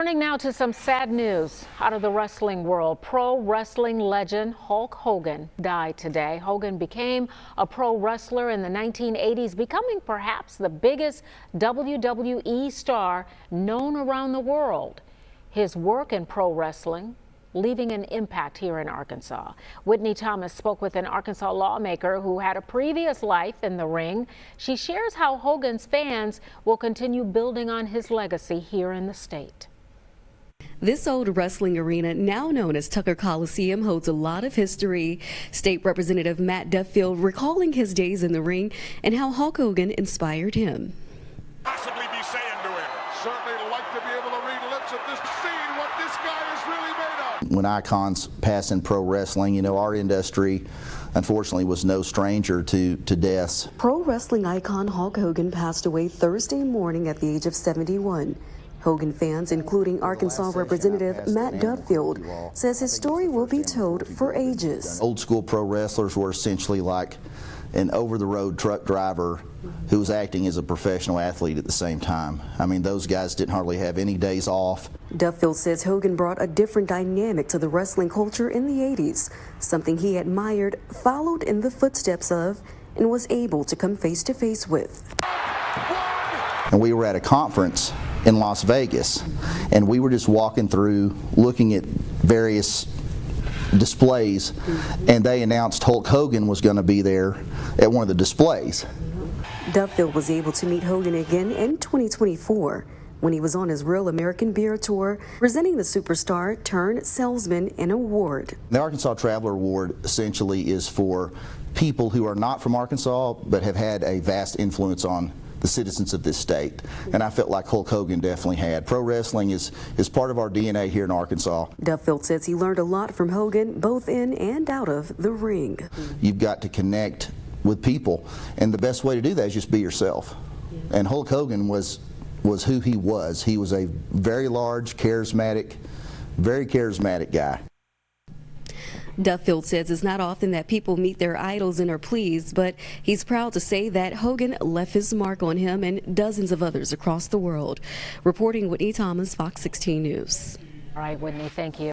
Turning now to some sad news out of the wrestling world. Pro wrestling legend Hulk Hogan died today. Hogan became a pro wrestler in the 1980s, becoming perhaps the biggest WWE star known around the world. His work in pro wrestling leaving an impact here in Arkansas. Whitney Thomas spoke with an Arkansas lawmaker who had a previous life in the ring. She shares how Hogan's fans will continue building on his legacy here in the state. This old wrestling arena, now known as Tucker Coliseum, holds a lot of history. State Representative Matt Duffield recalling his days in the ring and how Hulk Hogan inspired him. Possibly be saying to him, certainly like to be able to read lips at this scene, what this guy is really made of. When icons pass in pro wrestling, you know, our industry unfortunately was no stranger to deaths. Pro wrestling icon Hulk Hogan passed away Thursday morning at the age of 71. Hogan fans, including Arkansas Representative Matt Duffield, says his story will be told for ages. Old school pro wrestlers were essentially like an over-the-road truck driver who was acting as a professional athlete at the same time. I mean, those guys didn't hardly have any days off. Duffield says Hogan brought a different dynamic to the wrestling culture in the 80s, something he admired, followed in the footsteps of, and was able to come face-to-face with. And we were at a conference in Las Vegas, and we were just walking through looking at various displays, and they announced Hulk Hogan was going to be there at one of the displays. Duffield was able to meet Hogan again in 2024 when he was on his Real American Beer Tour, presenting the superstar turned salesman an award. The Arkansas Traveler Award essentially is for people who are not from Arkansas but have had a vast influence on the citizens of this state, and I felt like Hulk Hogan definitely had. Pro wrestling is part of our DNA here in Arkansas. Duffield says he learned a lot from Hogan, both in and out of the ring. You've got to connect with people, and the best way to do that is just be yourself. And Hulk Hogan was who he was. He was a very large, very charismatic guy. Duffield says it's not often that people meet their idols and are pleased, but he's proud to say that Hogan left his mark on him and dozens of others across the world. Reporting Whitney Thomas, Fox 16 News. All right, Whitney, thank you.